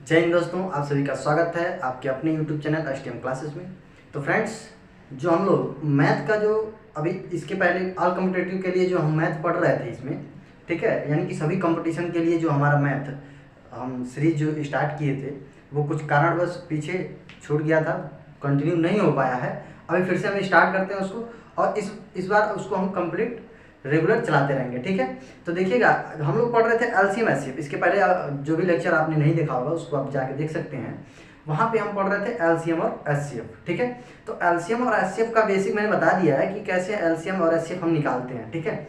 जय हिंद दोस्तों, आप सभी का स्वागत है आपके अपने यूट्यूब चैनल एसटीएम क्लासेस में। तो फ्रेंड्स, जो हम लोग मैथ का जो अभी इसके पहले ऑल कॉम्पिटिटिव के लिए जो हम मैथ पढ़ रहे थे इसमें, ठीक है, यानी कि सभी कंपटीशन के लिए जो हमारा मैथ हम सीरीज जो स्टार्ट किए थे वो कुछ कारणवश पीछे छूट गया था, कंटिन्यू नहीं हो पाया है। अभी फिर से हम स्टार्ट करते हैं उसको, और इस बार उसको हम कंप्लीट रेगुलर चलाते रहेंगे, ठीक है। तो देखिएगा, हम लोग पढ़ रहे थे एलसीएम एचसीएफ। इसके पहले जो भी लेक्चर आपने नहीं देखा होगा उसको आप जाके देख सकते हैं। वहाँ पे हम पढ़ रहे थे एलसीएम और एचसीएफ, ठीक है। तो एलसीएम और एचसीएफ का बेसिक मैंने बता दिया है कि कैसे एलसीएम और एचसीएफ हम निकालते हैं, ठीक है।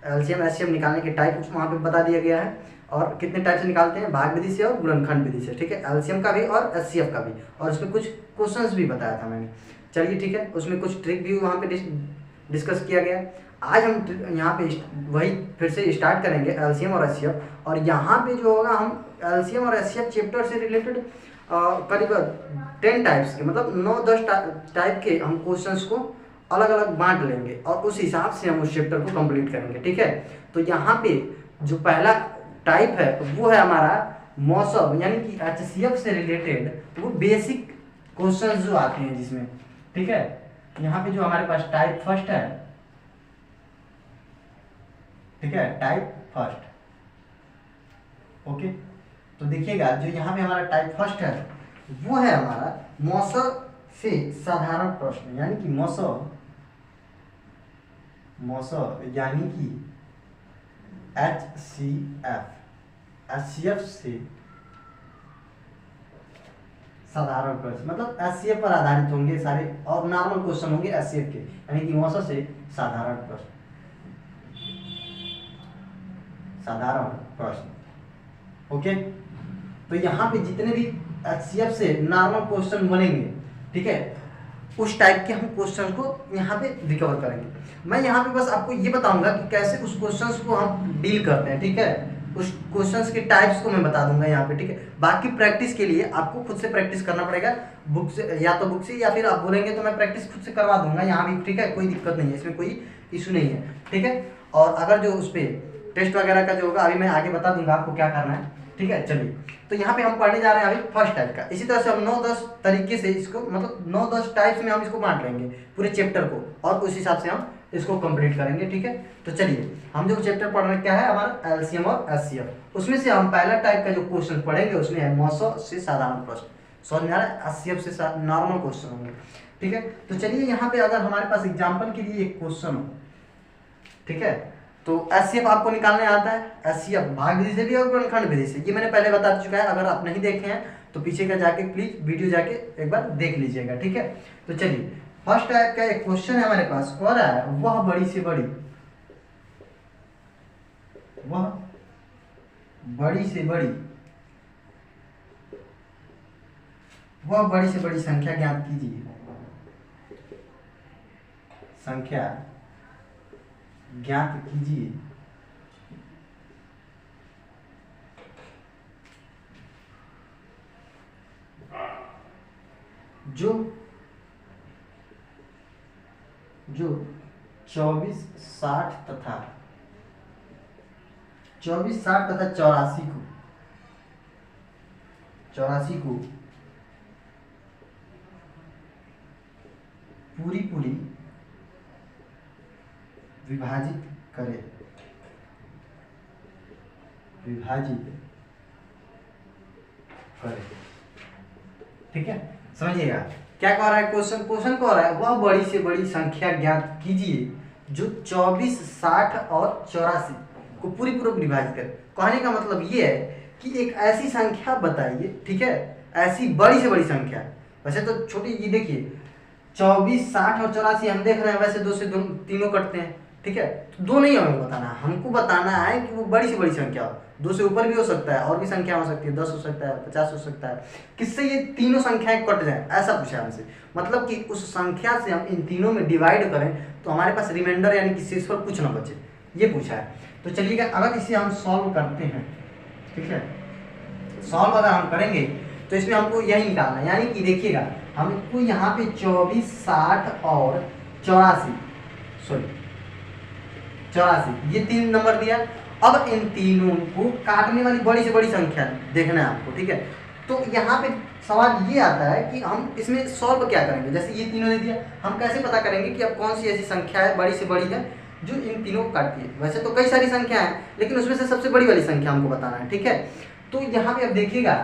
एलसीएम एचसीएफ निकालने के टाइप वहाँ पे बता दिया गया है, और कितने टाइप से निकालते हैं, भाग विधि से और गुणनखंड विधि से, ठीक है। एलसीएम का भी और एचसीएफ का भी, और उसमें कुछ क्वेश्चंस भी बताया था मैंने। चलिए ठीक है, उसमें कुछ ट्रिक भी वहाँ पे डिस्कस किया गया। आज हम यहाँ पे वही फिर से स्टार्ट करेंगे एलसीएम और एचसीएफ, और यहाँ पे जो होगा हम एलसीएम और एचसीएफ चैप्टर से रिलेटेड करीब 10 टाइप्स के, मतलब 9-10 टाइप के हम क्वेश्चंस को अलग अलग बांट लेंगे और उस हिसाब से हम उस चैप्टर को कंप्लीट करेंगे, ठीक है। तो यहाँ पे जो पहला टाइप है वो है हमारा मौसम, यानी कि एचसीएफ से रिलेटेड वो बेसिक क्वेश्चंस जो आते हैं जिसमें, ठीक है। यहाँ पे जो हमारे पास टाइप फर्स्ट है, ठीक है, टाइप फर्स्ट, ओके। तो देखिएगा, जो यहाँ पे हमारा टाइप फर्स्ट है वो है हमारा मौसम से साधारण प्रश्न, यानी कि मौसम यानी कि एचसीएफ से साधारण प्रश्न, मतलब एचसीएफ पर आधारित होंगे सारे, और नॉर्मल क्वेश्चन होंगे एचसीएफ के, यानी कि मौसम से साधारण प्रश्न, ओके। तो यहाँ पे जितने भी एचसीएफ से नॉर्मल क्वेश्चन बनेंगे, ठीक है, उस टाइप के हम क्वेश्चन को यहाँ पे रिकवर करेंगे। मैं यहाँ पे बस आपको ये बताऊंगा कि कैसे उस क्वेश्चंस को हम डील करते हैं, ठीक है। उस क्वेश्चंस के टाइप्स को मैं बता दूंगा यहाँ पे, ठीक है। बाकी प्रैक्टिस के लिए आपको खुद से प्रैक्टिस करना पड़ेगा, बुक से, या तो बुक से, या फिर आप बोलेंगे तो मैं प्रैक्टिस खुद से करवा दूंगा यहाँ भी, ठीक है। कोई दिक्कत नहीं है, इसमें कोई इशू नहीं है, ठीक है। और अगर जो उस पर टेस्ट वगैरह का जो होगा अभी मैं आगे बता दूंगा आपको क्या करना है, ठीक है। चलिए, तो यहाँ पे हम पढ़ने जा रहे हैं अभी फर्स्ट टाइप का। इसी तरह से हम 9-10 तरीके से इसको, मतलब 9-10 टाइप्स में हम इसको बांट लेंगे पूरे चैप्टर को, और उस हिसाब से हम इसको कंप्लीट करेंगे, ठीक है। तो चलिए, हम जो चैप्टर पढ़ रहे हैं क्या है हमारा एलसीएम और एचसीएफ। उसमें से हम पहला टाइप का जो क्वेश्चन पढ़ेंगे उसमें है मौसम से साधारण प्रश्न, समझ में आ रहा है। एचसीएफ से नॉर्मल क्वेश्चन होंगे, ठीक है। तो चलिए, यहाँ पे अगर हमारे पास एग्जाम्पल के लिए एक क्वेश्चन हो, ठीक है, तो एचसीएफ आपको निकालने आता है। एचसीएफ भाग विधि से भी और गुणनखंड विधि से, ये मैंने पहले बता चुका है। अगर आप नहीं देखे हैं तो पीछे का जाके प्लीज वीडियो जाके एक बार देख लीजिएगा, ठीक है। तो चलिए, फर्स्ट टाइप का एक क्वेश्चन है हमारे पास, और है वह बड़ी से बड़ी संख्या ज्ञात कीजिए। जो 24, 60 तथा 84 को पूरी विभाजित करे, ठीक है। समझिएगा क्या कह रहा है क्वेश्चन कह रहा है वह बड़ी से बड़ी संख्या ज्ञात कीजिए जो 24, 60 और 84 को पूरी विभाजित करे। कहने का मतलब ये है कि एक ऐसी संख्या बताइए, ठीक है, ऐसी बड़ी से बड़ी संख्या। वैसे तो छोटी, ये देखिए 24, 60 और 84 हम देख रहे हैं, वैसे 2 से 2 तीनों कटते हैं, ठीक है। तो 2 नहीं हमें बताना, हमको बताना है कि वो बड़ी से बड़ी संख्या हो। 2 से ऊपर भी हो सकता है, और भी संख्या हो सकती है, 10 हो सकता है, 50 हो सकता है, किससे ये तीनों संख्याएं कट जाए, ऐसा पूछा हमसे। मतलब कि उस संख्या से हम इन तीनों में डिवाइड करें तो हमारे पास रिमाइंडर यानी कि शेषफल कुछ ना बचे, ये पूछा है। तो चलिएगा, अगर इसे हम सॉल्व करते हैं, ठीक है, सॉल्व अगर हम करेंगे तो इसमें हमको यही निकालना है, यानी कि देखिएगा हमको यहाँ पे 24, 60 और 84 ये 3 नंबर दिया। अब इन तीनों को काटने वाली बड़ी से बड़ी संख्या देखना है आपको, ठीक है। तो यहाँ पे सवाल ये आता है कि हम इसमें सॉल्व क्या करेंगे। जैसे ये तीनों दे दिया, हम कैसे पता करेंगे कि अब कौन सी ऐसी संख्या है बड़ी से बड़ी है जो इन तीनों को काटती है। वैसे तो कई सारी संख्या है, लेकिन उसमें से सबसे बड़ी वाली संख्या हमको बताना है, ठीक है। तो यहाँ पे अब देखिएगा,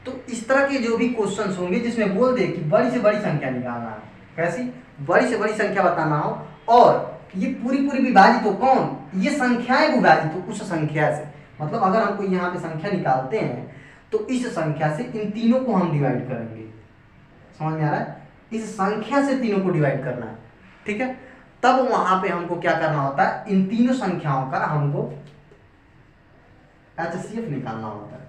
तो इस तरह के जो भी क्वेश्चन होंगे जिसमें बोल दे कि बड़ी से बड़ी संख्या निकालना है, कैसी बड़ी से बड़ी संख्या बताना हो, और ये पूरी पूरी विभाजित हो, कौन, ये संख्याएं विभाजित हो उस संख्या से। मतलब अगर हमको यहाँ पे संख्या निकालते हैं तो इस संख्या से इन तीनों को हम डिवाइड करेंगे। समझ में आ रहा है? इस संख्या से तीनों को डिवाइड करना है, ठीक है। तब वहां पे हमको क्या करना होता है, इन तीनों संख्याओं का हमको HCF निकालना होता है।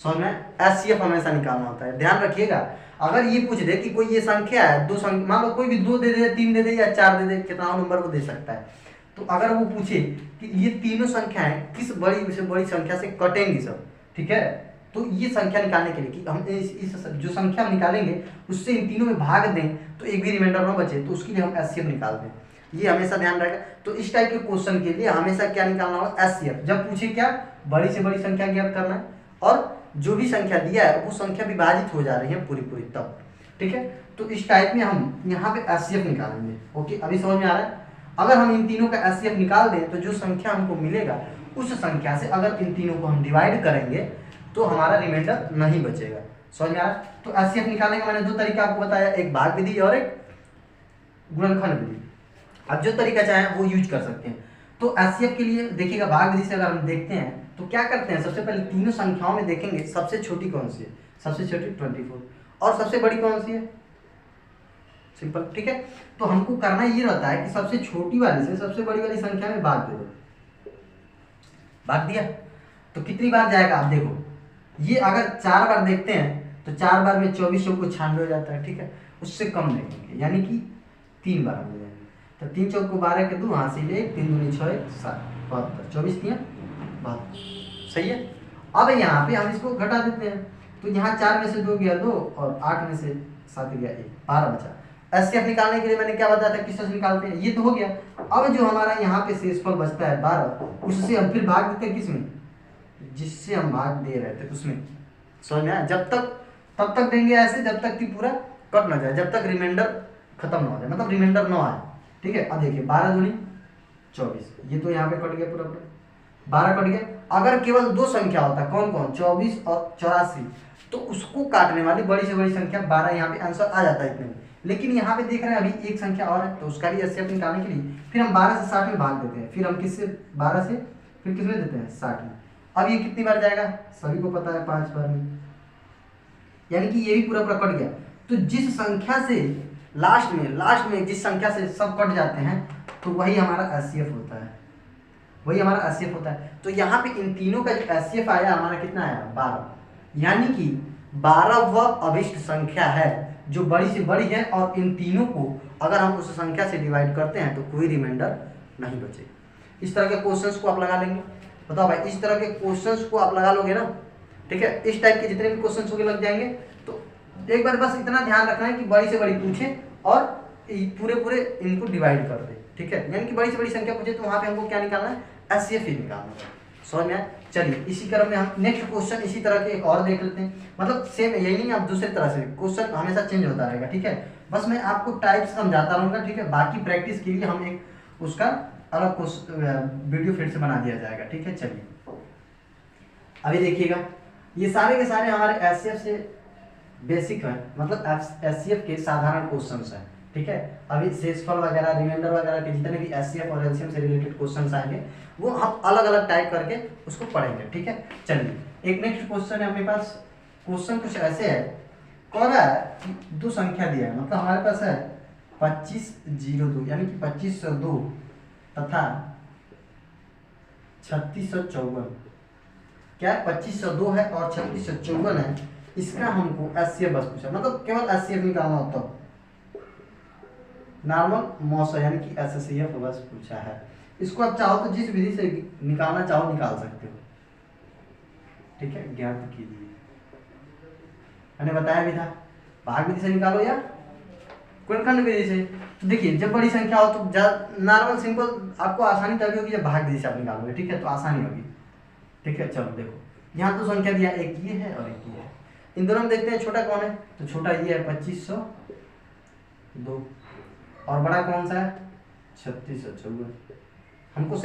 समझ में? HCF हमेशा निकालना होता है। ध्यान रखिएगा, अगर ये पूछ दे कि कोई ये संख्या है, दो संख्या, मान लो कोई भी 2 दे दे, 3 दे दे या 4 दे दे, कितना नंबर वो दे सकता है, तो अगर वो पूछे कि ये तीनों संख्याएं किस बड़ी से बड़ी संख्या से कटेंगी सब, ठीक है, तो ये संख्या निकालने के लिए कि हम इस जो संख्या हम निकालेंगे उससे इन तीनों में भाग दें तो एक भी रिमाइंडर न बचे, तो उसके लिए हम HCF निकाल दें। ये हमेशा ध्यान रहेगा। तो इस टाइप के क्वेश्चन के लिए हमेशा क्या निकालना होगा, HCF। जब पूछे क्या, बड़ी से बड़ी संख्या ज्ञात करना है और जो भी संख्या दिया है वो संख्या विभाजित हो जा रही है पूरी पूरी, तब, ठीक है। तो इस टाइप में हम यहाँ पे HCF निकालेंगे। ओके, अभी समझ में आ रहा है? अगर हम इन तीनों का HCF निकाल दें तो जो संख्या हमको मिलेगा उस संख्या से अगर इन तीनों को हम डिवाइड करेंगे तो हमारा रिमाइंडर नहीं बचेगा। समझ में आ रहा है? तो HCF निकालने का मैंने 2 तरीका आपको बताया, एक भाग विधि और एक गुणनखंड विधि। आप जो तरीका चाहें वो यूज कर सकते हैं। तो HCF के लिए देखिएगा, भाग विधि से अगर हम देखते हैं तो क्या करते हैं, सबसे पहले तीनों संख्याओं में देखेंगे सबसे छोटी कौन सी है, सबसे छोटी 24, और सबसे बड़ी कौन सी है, सिंपल, ठीक है। तो हमको करना ये रहता है कि सबसे छोटी वाली से सबसे बड़ी वाली संख्या में भाग दे दो। भाग दिया तो कितनी बार जाएगा, आप देखो, ये अगर 4 बार देखते हैं तो 4 बार में 24 को 96 हो जाता है, ठीक है। उससे कम देखेंगे, यानी कि 3 बार हम जाएंगे, तो 3 चौक को 12 के 2, हासिल 1, 3 दूनी 6, 7, 72, 24 3 72, सही है। अब यहाँ पे हम इसको घटा देते हैं, तो यहाँ 4 में से 2 गया 2 और 8 में से 7 गया 1, 12 बचा। HCF निकालने के लिए मैंने क्या बताया था, किस तरह से निकालते हैं, ये तो हो गया। अब जो हमारा यहाँ पे शेषफल बचता है 12, उससे हम फिर भाग देते हैं किसमें, जिससे हम भाग दे रहे थे उसमें। समझ में आया? जब तक तब तक देंगे ऐसे जब तक कि पूरा कट ना जाए, जब तक रिमाइंडर खत्म ना हो जाए, मतलब रिमाइंडर ना आए, ठीक है। अब देखिए 12 दूनी 24, ये तो यहाँ पे कट गया पूरा पूरा, 12 कट गया। अगर केवल 2 संख्या होता, कौन कौन, 24 और 84, तो उसको काटने वाली बड़ी से बड़ी संख्या 12, यहाँ पे आंसर आ जाता है इतने में। लेकिन यहाँ पे देख रहे हैं अभी एक संख्या और है, तो उसका भी HCF निकालने के लिए फिर हम 12 से 60 में भाग देते हैं, फिर हम किससे, 12 से फिर किस में देते हैं, 60 में। अब ये कितनी बार जाएगा, सभी को पता है 5 बार में, यानी कि ये भी पूरा पूरा कट गया। तो जिस संख्या से लास्ट में जिस संख्या से सब कट जाते हैं तो वही हमारा HCF होता है, वही हमारा HCF होता है। तो यहाँ पे इन तीनों का जो HCF आया हमारा कितना आया, 12, यानी कि 12 वह अभिष्ट संख्या है जो बड़ी से बड़ी है, और इन तीनों को अगर हम उस संख्या से डिवाइड करते हैं तो कोई रिमाइंडर नहीं बचेगा। इस तरह के क्वेश्चंस को आप लगा लेंगे। बताओ भाई, इस तरह के क्वेश्चंस को आप लगा लोगे ना, ठीक है। इस टाइप के जितने भी क्वेश्चंस होंगे लग जाएंगे। तो एक बार बस इतना ध्यान रखना है कि बड़ी से बड़ी पूछे और पूरे पूरे इनको डिवाइड कर दे, ठीक है। यानी कि बड़ी से बड़ी संख्या पूछे तो वहाँ पे हमको क्या निकालना है, HCF ही निकालना है। समझ में आया? चलिए इसी क्रम में हम नेक्स्ट क्वेश्चन इसी तरह के एक और देख लेते हैं। मतलब सेम यही नहीं, आप दूसरी तरह से क्वेश्चन हमेशा चेंज होता रहेगा, ठीक है। बस मैं आपको टाइप समझाता रहूँगा, ठीक है। बाकी प्रैक्टिस के लिए हम एक उसका अलग वीडियो फिर से बना दिया जाएगा, ठीक है। चलिए अभी देखिएगा, ये सारे के सारे हमारे HCF से बेसिक है, मतलब HCF के साधारण क्वेश्चंस हैं, ठीक है। अभी शेषफल वगैरह, रिमाइंडर वगैरह के जितने भी HCF और LCM से रिलेटेड क्वेश्चंस आएंगे वो हम अलग अलग टाइप करके उसको पढ़ेंगे, ठीक है। चलिए एक नेक्स्ट क्वेश्चन है अपने पास। क्वेश्चन कुछ ऐसे है, कह रहा है कि 2 संख्या दिया है, मतलब हमारे पास है 2502, यानी कि 2502 तथा 3654। क्या है, 2502 है और 3654 है। इसका हमको HCF बस पूछा, मतलब केवल HCF निकालना होता है, नॉर्मल मौसा यानी कि HCF बस पूछा है। इसको आप चाहो तो जिस विधि से निकालना चाहो निकाल सकते हो, ठीक है। ज्ञात कीजिए, मैंने बताया भी था, भाग विधि से निकालो या गुणनखंड विधि से। तो देखिए जब बड़ी संख्या हो तो नॉर्मल सिंपल आपको आसानी तभी होगी जब भाग विधि से आप निकालोगे, ठीक है, तो आसानी होगी, ठीक है। चलो देखो यहाँ तो संख्या दिया, एक ये है और एक ये है। इन दोनों में देखते हैं छोटा कौन है, तो छोटा ये है 2502 और बड़ा कौन सा है 3654। हमको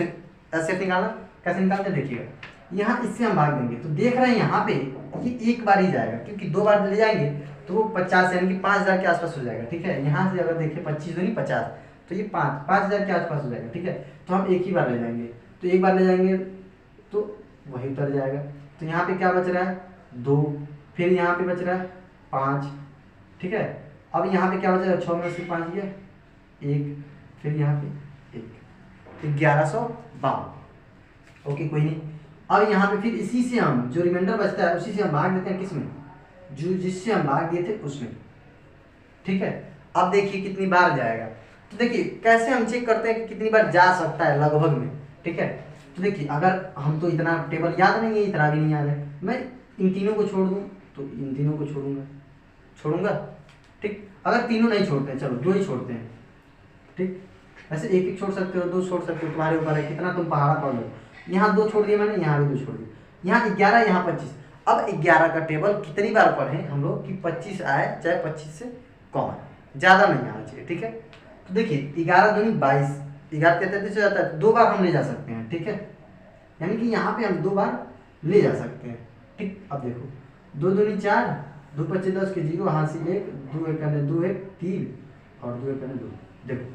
ऐसे निकालना, कैसे निकालते हैं देखिएगा, यहाँ इससे हम भाग देंगे तो देख रहे हैं यहाँ पे ये एक बार ही जाएगा, क्योंकि 2 बार ले जाएंगे तो वो 50 यानी कि 5000 के आसपास हो जाएगा। ठीक है, यहाँ से अगर देखें 25 दूनी 50, तो ये 5000 के आसपास हो जाएगा। ठीक है, तो हम एक ही बार ले जाएंगे, तो एक बार ले जाएंगे तो वही उतर जाएगा। तो यहाँ पे क्या बच रहा है 2, फिर यहाँ पे बच रहा है 5। ठीक है, अब यहाँ पे क्या बचेगा 6 में से 5 गया 1, फिर यहाँ पे 1, 1152। ओके कोई नहीं। अब यहाँ पे फिर इसी से हम जो रिमाइंडर बचता है उसी से हम भाग देते हैं, किसमें, जो जिससे हम भाग दिए थे उसमें। ठीक है, अब देखिए कितनी बार जाएगा, तो देखिए कैसे हम चेक करते हैं कि कितनी बार जा सकता है लगभग में। ठीक है, तो देखिए अगर हम तो इतना टेबल याद नहीं है, इतना भी नहीं याद है, मैं इन तीनों को छोड़ दूँ तो इन तीनों को छोड़ूंगा। ठीक, अगर तीनों नहीं छोड़ते हैं, चलो 2 ही छोड़ते हैं। ठीक, ऐसे एक एक छोड़ सकते हो, 2 छोड़ सकते हो, तुम्हारे ऊपर है कितना तुम पहाड़ा पढ़ लो। यहाँ 2 छोड़ दिए मैंने, यहाँ भी 2 छोड़ दिए, यहाँ 11, यहाँ 25। अब 11 का टेबल कितनी बार पढ़ें हम लोग कि 25 आए, चाहे 25 से कम आए, ज़्यादा नहीं आना चाहिए। ठीक है, तो देखिए 11 दूनी 22, 11 के 33 हो जाता है, 2 बार हम ले जा सकते हैं। ठीक है, यानी कि यहाँ पे हम 2 बार ले जा सकते हैं। ठीक, अब देखो 2 दूनी 4, 2 25 10 के 0, हाथ से 1, 2 1 2 1 3 और 2 1 2। देखो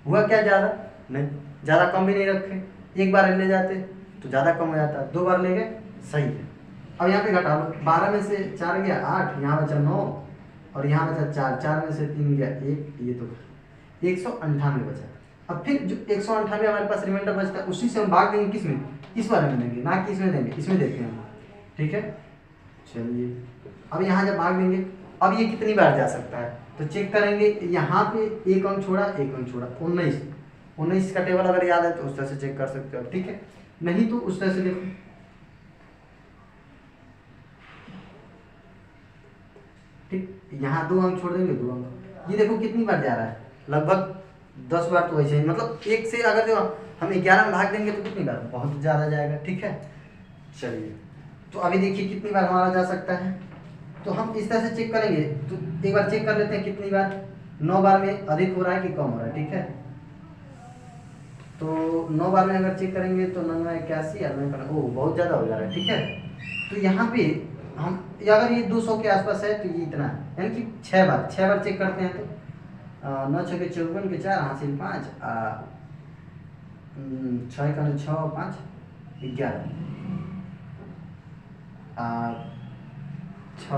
हुआ क्या, ज़्यादा नहीं, ज़्यादा कम भी नहीं रखे, एक बार ले जाते तो ज़्यादा कम हो जाता, 2 बार ले गए, सही है। अब यहाँ पे घटा लो, 12 में से 4 गया 8, यहाँ बचा 9 और यहाँ बचा 4, 4 में से 3 गया 1, ये तो 198 बचा। अब फिर जो 198 हमारे पास रिमाइंडर बचता है उसी से हम भाग देंगे, किसमें, इस वाले में देंगे, ना कि इसमें देंगे, इसमें देखते हैं हम। ठीक है, चलिए अब यहाँ जब भाग देंगे, अब ये कितनी बार जा सकता है तो चेक करेंगे। यहाँ पे 1 अंक छोड़ा, 1 अंक छोड़ा, 19 का टेबल अगर याद है तो उस तरह से चेक कर सकते हो। ठीक है, नहीं तो उस तरह से देखो, ठीक, यहाँ 2 अंक छोड़ देंगे, 2 अंक, ये देखो कितनी बार जा रहा है, लगभग 10 बार तो वैसे ही, मतलब 1 से अगर जो हम 11 में भाग देंगे तो कितनी बार, बहुत ज़्यादा जाएगा। ठीक है, चलिए तो अभी देखिए कितनी बार हमारा जा सकता है, तो हम इस तरह से चेक करेंगे। तो एक बार चेक कर लेते हैं कितनी बार, 9 बार में अधिक हो रहा है कि कम हो रहा है। ठीक है, तो 9 बार में अगर चेक करेंगे तो 9 81 और 9 ओ बहुत ज़्यादा हो जा रहा है। ठीक है, तो यहाँ पे हम अगर ये 200 के आसपास है तो ये इतना है, यानी कि 6 बार चेक करते हैं तो 9 6 के 54 के 4 हासिल 5 6 का 6 5 11 6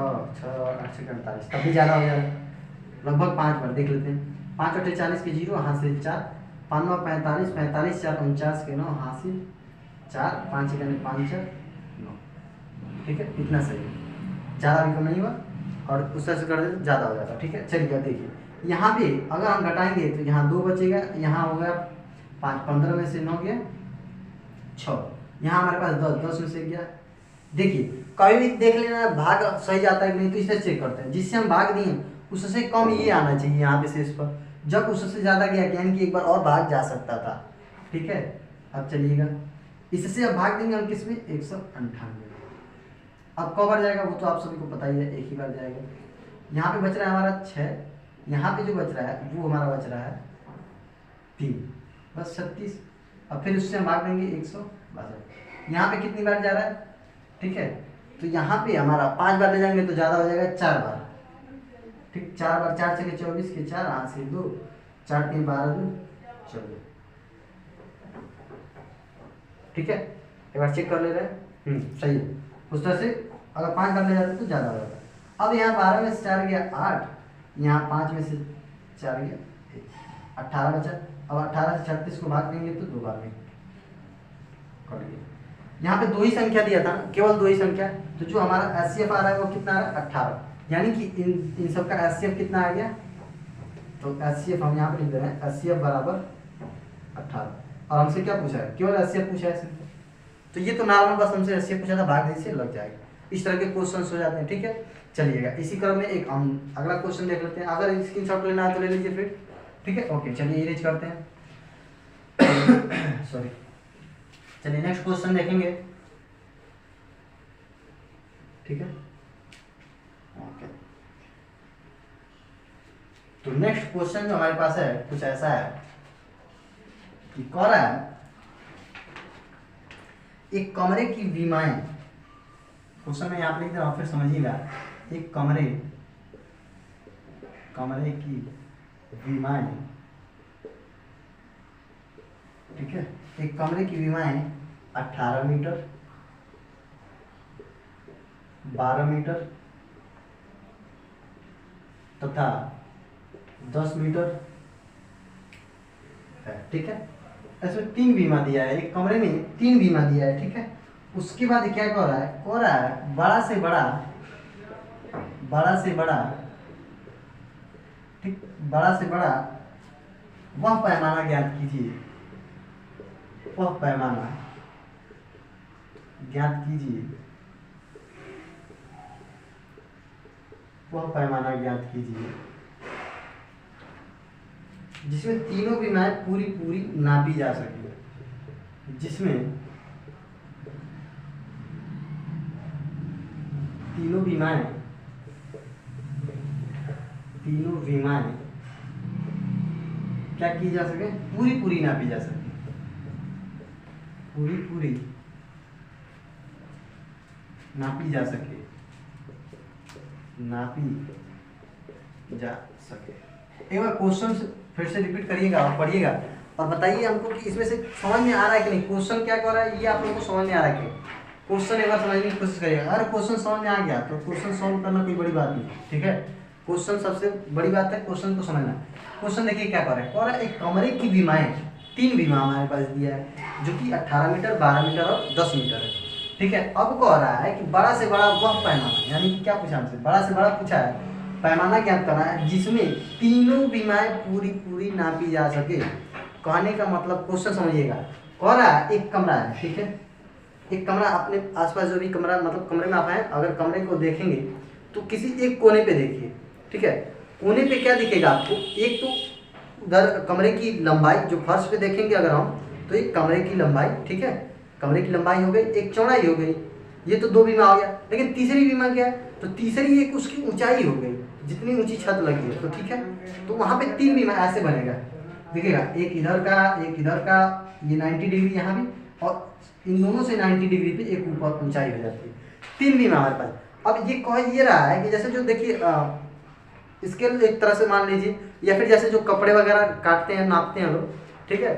8 से 48, तब भी ज़्यादा हो जा रहा है, लगभग 5 बार देख लेते हैं। 5 8 40 के 0 हासिल 4, 5 9 45, 45 4 49 के 9 हासिल 4, 5 1 5 4 9। ठीक है, इतना सही है, ज़्यादा भी कम नहीं हुआ और उस तरह से कर देते ज़्यादा हो जाता। ठीक है, चलिए देखिए यहाँ पे अगर हम घटाएंगे तो यहाँ 2 बचेगा, यहाँ हो गया 5, 15 में से 9 गया 6, यहाँ हमारे पास 10 में से गया। देखिए कभी भी देख लेना भाग सही जाता है कि नहीं, तो इसे चेक करते हैं, जिससे हम भाग दिए उससे कम ये आना चाहिए यहाँ पे शेष पर, जब उससे ज़्यादा गया यानी कि एक बार और भाग जा सकता था। ठीक है, अब चलिएगा इससे अब भाग देंगे हम किसमें, 198। अब कब बार जाएगा वो तो आप सभी को पता ही है, एक ही बार जाएगा। यहाँ पे बच रहा है हमारा 6, यहाँ पे जो बच रहा है वो हमारा बच रहा है 3, बस 36। अब फिर उससे हम भाग देंगे 162। यहाँ पे कितनी बार जा रहा है, ठीक है, तो यहाँ पे हमारा 5 बार ले जाएंगे तो ज़्यादा हो जाएगा, 4 बार। ठीक, 4 बार, 4 6 24 के 4 हाथ से 2, 4 3 12 2 14। ठीक है, एक बार चेक कर ले रहे हैं, सही है। उस तरह से अगर 5 बार ले जाते तो ज़्यादा हो जाता। अब यहाँ 12 में से 4 गया 8, यहाँ 5 में से 4 गया 18 बचा। अब 18 से 36 को भाग देंगे तो 2 बार में कट गया। यहाँ पे 2 ही संख्या दिया था, केवल 2 ही संख्या, तो जो हमारा एचसीएफ आ रहा है वो कितना आ रहा है, 18, यानी कि इन सब का एचसीएफ कितना आ गया, तो एचसीएफ हम यहाँ पे लिख दे रहे हैं, एचसीएफ बराबर 18। और हमसे क्या पूछा है, केवल एचसीएफ पूछा है, तो ये तो नॉर्मल बस हमसे एचसीएफ पूछा था, भाग से लग जाएगा। इस तरह के क्वेश्चन हो जाते हैं। ठीक है, चलिएगा इसी क्रम में एक हम अगला क्वेश्चन देख लेते हैं, अगर स्क्रीनशॉट लेना है तो ले लीजिए फिर। ठीक है, ओके, चलिए इरेज करते हैं सॉरी, चलिए नेक्स्ट क्वेश्चन देखेंगे। ठीक है, ओके। तो नेक्स्ट क्वेश्चन जो हमारे पास है कुछ ऐसा है कि कह रहा है एक कमरे की विमाएं, क्वेश्चन में आप लिख दे रहा हूं, फिर समझिएगा। एक कमरे की विमाएं, ठीक है, एक कमरे की विमाएं 18 मीटर, 12 मीटर तथा 10 मीटर है, ठीक है। इसमें 3 बीमा दिया है, एक कमरे में 3 बीमा दिया है, ठीक है। उसके बाद क्या कह रहा है, बड़ा से बड़ा, ठीक, बड़ा से बड़ा वह पैमाना ज्ञात कीजिए, वह पैमाना ज्ञात कीजिए, वह पैमाना ज्ञात कीजिए जिसमें तीनों बीमाएं पूरी नापी जा सके, जिसमें तीनों बीमाएं क्या की जा सके, पूरी नापी जा सके, पूरी नापी जा सके, एक बार क्वेश्चन फिर से रिपीट करिएगा और पढ़िएगा और बताइए हमको कि इसमें से समझ में आ रहा है कि नहीं, क्वेश्चन क्या कह रहा है ये आप लोगों को समझ में आ रहा है कि क्वेश्चन एक बार समझने की कोशिश करिएगा। अगर क्वेश्चन समझ में आ गया तो क्वेश्चन सॉल्व करना कोई बड़ी बात नहीं, ठीक है। क्वेश्चन सबसे बड़ी बात है क्वेश्चन को समझना। क्वेश्चन देखिए क्या कह रहा है, एक कमरे की बीमाएं, 3 बीमा हमारे पास दिया है जो कि 18 मीटर, 12 मीटर और 10 मीटर है, ठीक है। अब कह रहा है कि बड़ा से बड़ा वह पैमाना, यानी कि क्या पूछा हमसे, बड़ा से बड़ा पूछा है, पैमाना ज्ञात करना है जिसमें तीनों बीमाएं पूरी नापी जा सके। कहने का मतलब क्वेश्चन समझिएगा, कह रहा है एक कमरा है, ठीक है, एक कमरा, अपने आसपास जो भी कमरा, मतलब कमरे में आप हैं, अगर कमरे को देखेंगे तो किसी एक कोने पे देखिए, ठीक है। कोने पे क्या दिखेगा आपको, एक तो उधर कमरे की लंबाई, जो फर्श पे देखेंगे अगर हम, तो एक कमरे की लंबाई, ठीक है, कमरे की लंबाई हो गई, एक चौड़ाई हो गई, ये तो 2 बीमा हो गया। लेकिन तीसरी बीमा क्या है, तो तीसरी एक उसकी ऊंचाई हो गई, जितनी ऊंची छत लगी है, तो ठीक है। तो वहाँ पे 3 बीमा ऐसे बनेगा, दिखेगा, एक इधर का, ये 90 डिग्री यहाँ भी, और इन दोनों से 90 डिग्री पे एक ऊपर ऊंचाई हो जाती है, 3 बीमा हमारे पास। अब ये कह ये रहा है कि जैसे जो देखिए स्केल एक तरह से मान लीजिए, या फिर जैसे जो कपड़े वगैरह काटते हैं, नापते हैं लोग, ठीक है,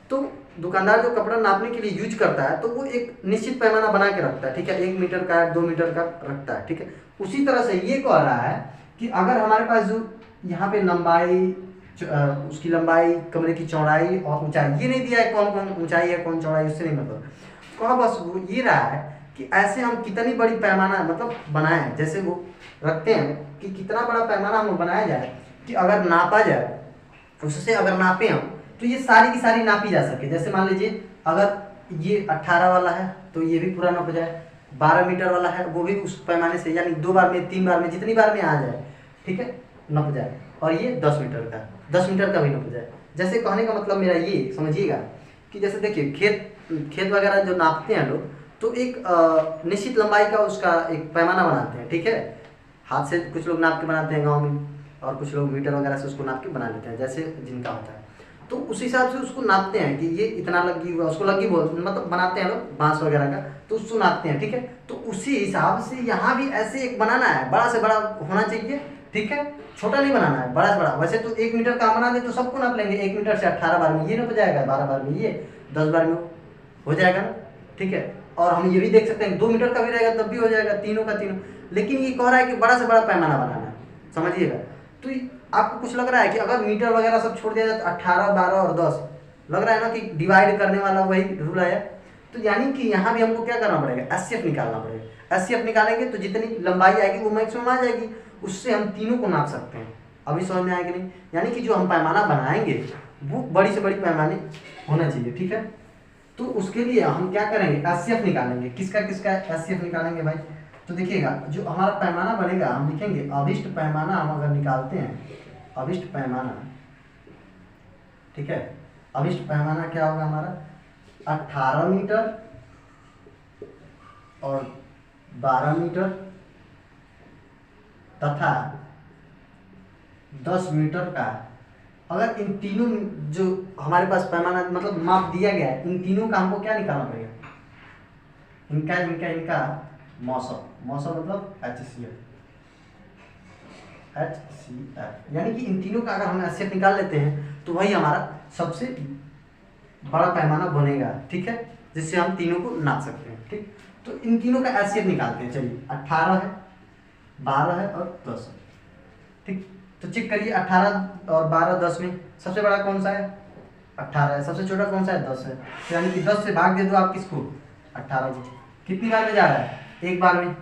तो दुकानदार जो कपड़ा नापने के लिए यूज करता है तो वो एक निश्चित पैमाना बना के रखता है, ठीक है, 1 मीटर का 2 मीटर का रखता है, ठीक है। उसी तरह से ये कह रहा है कि अगर हमारे पास जो यहाँ पे लंबाई, उसकी लंबाई, कमरे की चौड़ाई और ऊंचाई, ये नहीं दिया है कौन कौन ऊंचाई है कौन चौड़ाई, उससे नहीं मतलब, कहा बस वो ये रहा है कि ऐसे हम कितनी बड़ी पैमाना मतलब बनाएं, जैसे वो रखते हैं कि कितना बड़ा पैमाना हम बनाया जाए कि अगर नापा जाए, उससे अगर नापे हम तो ये सारी की सारी नापी जा सके। जैसे मान लीजिए अगर ये 18 वाला है तो ये भी पूरा नप जाए, 12 मीटर वाला है वो भी उस पैमाने से, यानी 2 बार में, 3 बार में, जितनी बार में आ जाए, ठीक है, नप जाए। और ये 10 मीटर का, 10 मीटर का भी नप जाए। जैसे कहने का मतलब मेरा ये समझिएगा कि जैसे देखिए खेत वगैरह जो नापते हैं लोग, तो एक निश्चित लंबाई का उसका एक पैमाना बनाते हैं, ठीक है। हाथ से कुछ लोग नाप के बनाते हैं गाँव में, और कुछ लोग मीटर वगैरह से उसको नाप के बना लेते हैं, जैसे जिनका होता है। तो उस हिसाब से उसको नापते हैं कि ये इतना लग्गी हुआ, उसको लग्गी बोल मतलब बनाते हैं लोग बांस वगैरह का, तो उसको नापते हैं, ठीक है। तो उसी हिसाब से यहाँ भी ऐसे एक बनाना है, बड़ा से बड़ा होना चाहिए, ठीक है, छोटा नहीं बनाना है, बड़ा से बड़ा। वैसे तो 1 मीटर का बना दे तो सबको नाप लेंगे, 1 मीटर से 18 बार में ये नप जाएगा, 12 बार में ये, 10 बार में हो जाएगा ना, ठीक है। और हम ये भी देख सकते हैं 2 मीटर का भी रहेगा तब भी हो जाएगा, तीनों का तीनों। लेकिन ये कह रहा है कि बड़ा से बड़ा पैमाना बनाना है, समझिएगा। तो आपको कुछ लग रहा है कि अगर मीटर वगैरह सब छोड़ दिया जाए तो 18, 12 और 10 लग रहा है ना कि डिवाइड करने वाला वही रूल आया। तो यानी कि यहाँ भी हमको क्या करना पड़ेगा, एचसीएफ निकालना पड़ेगा। एचसीएफ निकालेंगे तो जितनी लंबाई आएगी वो मैक्सिमम आ जाएगी, उससे हम तीनों को नाप सकते हैं। अभी समझ में आएगा नहीं, यानी कि जो हम पैमाना बनाएंगे वो बड़ी से बड़ी पैमाने होना चाहिए, ठीक है। तो उसके लिए हम क्या करेंगे, एचसीएफ निकालेंगे। किसका किसका एचसीएफ निकालेंगे भाई, तो देखिएगा जो हमारा पैमाना बनेगा हम लिखेंगे अभिष्ट पैमाना। हम अगर निकालते हैं अभिष्ट पैमाना, ठीक है, अभिष्ट पैमाना क्या होगा हमारा, 18 मीटर और 12 मीटर तथा 10 मीटर का, अगर इन तीनों जो हमारे पास पैमाना मतलब माप दिया गया है, इन तीनों का हमको क्या निकालना पड़ेगा, इनका इनका इनका मौसम मतलब HCF, यानी कि इन तीनों का अगर हम HCF निकाल लेते हैं तो वही हमारा सबसे बड़ा पैमाना बनेगा, ठीक है, जिससे हम तीनों को नाप सकते हैं। ठीक, तो इन तीनों का HCF निकालते हैं। चलिए 18 है, 12 है और 10 है। ठीक, तो चेक करिए 18 और 12 10 में सबसे बड़ा कौन सा है, 18 है, सबसे छोटा कौन सा है, 10 है। तो यानी कि 10 से भाग दे दो आप किसको, 18 को। कितनी बार में जा रहा है, एक बार में,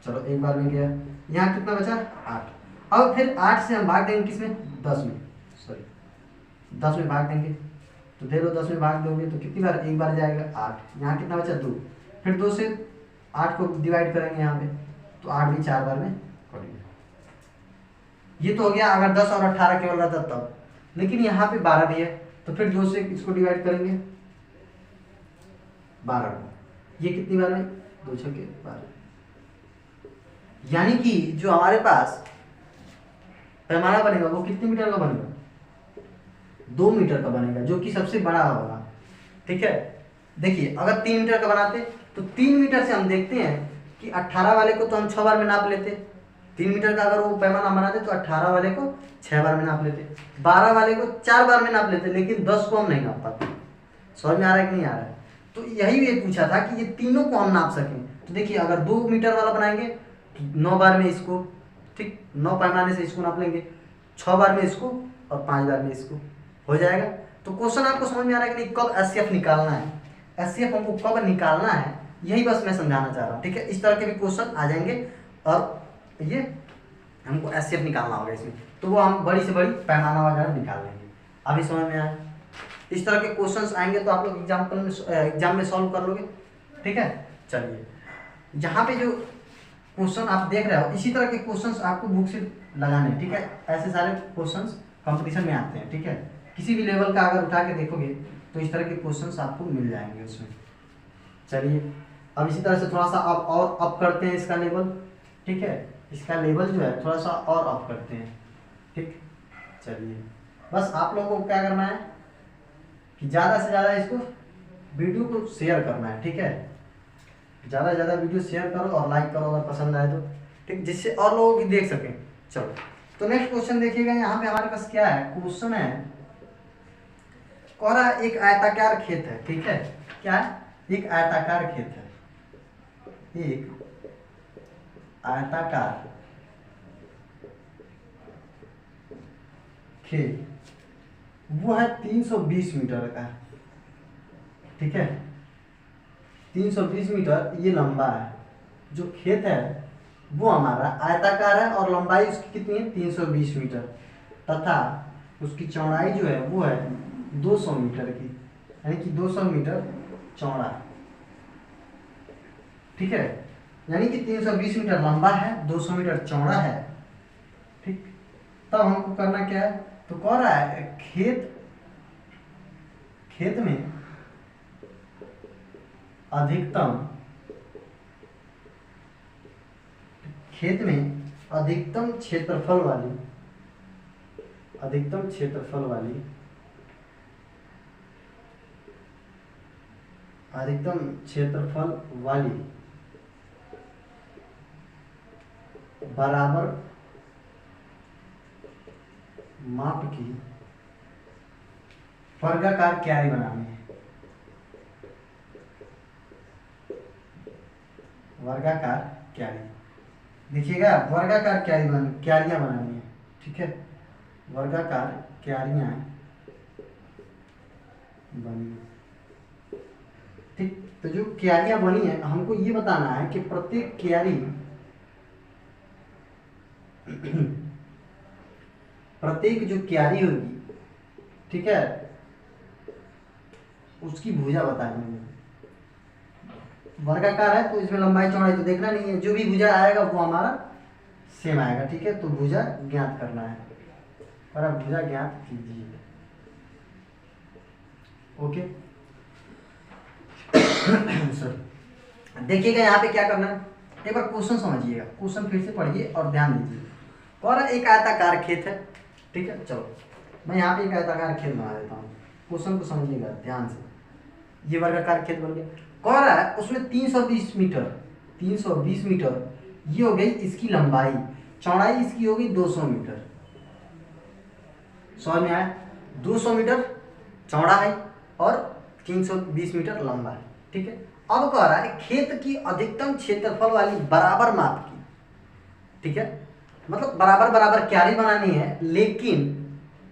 चलो एक बार में गया। यहाँ कितना बचा, 8। अब फिर 8 से हम भाग देंगे किसमें, 10 में, सॉरी 10 में भाग देंगे, तो दे लो 10 में भाग दोगे तो कितनी बार, एक बार जाएगा 8। यहाँ कितना बचा, 2। फिर 2 से 8 को डिवाइड करेंगे यहाँ पे, तो 8 भी 4 बार में पड़ेगा। ये तो हो गया अगर 10 और 18 केवल रहता तब, लेकिन यहाँ पे 12 भी है, तो फिर 2 से इसको डिवाइड करेंगे 12 को। ये कितनी बार में, 2 छक्के 12। यानी कि जो हमारे पास पैमाना बनेगा वो कितने मीटर का बनेगा, 2 मीटर का बनेगा, जो कि सबसे बड़ा होगा। ठीक है, देखिए अगर 3 मीटर का बनाते तो 3 मीटर से हम देखते हैं कि 18 वाले को तो हम 6 बार में नाप लेते। 3 मीटर का अगर वो पैमाना बनाते तो 18 वाले को 6 बार में नाप लेते, 12 वाले को 4 बार में नाप लेते, लेकिन 10 को हम नहीं नाप पाते। समझ में आ रहा है कि नहीं आ रहा है। तो यही ये पूछा था कि ये तीनों को हम नाप सकें। तो देखिए अगर 2 मीटर वाला बनाएंगे तो 9 बार में इसको, ठीक, 9 पैमाने से इसको नाप लेंगे, 6 बार में इसको और 5 बार में इसको, हो जाएगा। तो क्वेश्चन आपको समझ में आ रहा है कि नहीं, कब HCF निकालना है, HCF हमको कब निकालना है, यही बस मैं समझाना चाह रहा हूँ। ठीक है, इस तरह के भी क्वेश्चन आ जाएंगे और ये हमको HCF निकालना होगा इसमें, तो वो हम बड़ी से बड़ी पैमाना वगैरह निकाल लेंगे। अभी समझ में आया, इस तरह के क्वेश्चंस आएंगे तो आप लोग एग्जाम में सॉल्व कर लोगे। ठीक है, चलिए यहाँ पे जो क्वेश्चन आप देख रहे हो इसी तरह के क्वेश्चंस आपको बुक से लगाने। ठीक है, ऐसे सारे क्वेश्चंस कंपटीशन में आते हैं। ठीक है, किसी भी लेवल का अगर उठा के देखोगे तो इस तरह के क्वेश्चंस आपको मिल जाएंगे उसमें। चलिए अब इसी तरह से थोड़ा सा अब और अप करते हैं इसका लेवल। ठीक है, इसका लेवल जो है थोड़ा सा और अप करते हैं। ठीक, चलिए बस आप लोगों को क्या करना है कि ज़्यादा से ज़्यादा इसको वीडियो को शेयर करना है। ठीक है, ज़्यादा से ज़्यादा वीडियो शेयर करो और लाइक करो अगर पसंद आए तो, ठीक, जिससे और लोग भी देख सकें। चलो तो नेक्स्ट क्वेश्चन देखिएगा, यहाँ पे हमारे पास क्या है, क्वेश्चन है कह रहा है एक आयताकार खेत है। ठीक है, क्या है, एक आयताकार खेत है, एक आयताकार खेत, वो है 320 मीटर का। ठीक है, 320 मीटर ये लंबा है, जो खेत है वो हमारा आयताकार है और लंबाई उसकी कितनी है, 320 मीटर, तथा उसकी चौड़ाई जो है वो है 200 मीटर की, यानी कि 200 मीटर चौड़ा। ठीक है, यानी कि 320 मीटर लंबा है, 200 मीटर चौड़ा है। ठीक, तब हमको करना क्या है, तो कह रहा है खेत में अधिकतम क्षेत्रफल वाली बराबर माप की वर्गाकार क्यारी बनानी है। वर्गाकार क्यारी देखिएगा, वर्गाकार क्यारियां बनानी है। ठीक है, वर्गाकार क्यारियां बनी। ठीक, तो जो क्यारियां बनी है हमको ये बताना है कि प्रत्येक क्यारी प्रत्येक जो क्यारी होगी, ठीक है, उसकी भुजा बतानी है। वर्गाकार है तो इसमें लंबाई चौड़ाई तो देखना नहीं है, जो भी भुजा आएगा वो हमारा सेम आएगा। ठीक है, तो भुजा ज्ञात करना है और अब भुजा ज्ञात कीजिए। ओके सॉरी, देखिएगा यहाँ पे क्या करना है, एक बार क्वेश्चन समझिएगा, क्वेश्चन फिर से पढ़िए और ध्यान दीजिए। और एक आयताकार खेत है, ठीक है। चलो मैं यहाँ पे एक आयताकार खेत बना देता हूँ, क्वेश्चन को समझिएगा ध्यान से। ये वर्गाकार खेत बन गया। कह रहा है उसमें 320 मीटर, 320 मीटर ये हो गई इसकी लंबाई, चौड़ाई इसकी होगी 200 मीटर। समझ में आया? 200 मीटर चौड़ा है और 320 मीटर लंबा है, ठीक है। अब कह रहा है खेत की अधिकतम क्षेत्रफल वाली बराबर माप की, ठीक है, मतलब बराबर बराबर क्यारी बनानी है, लेकिन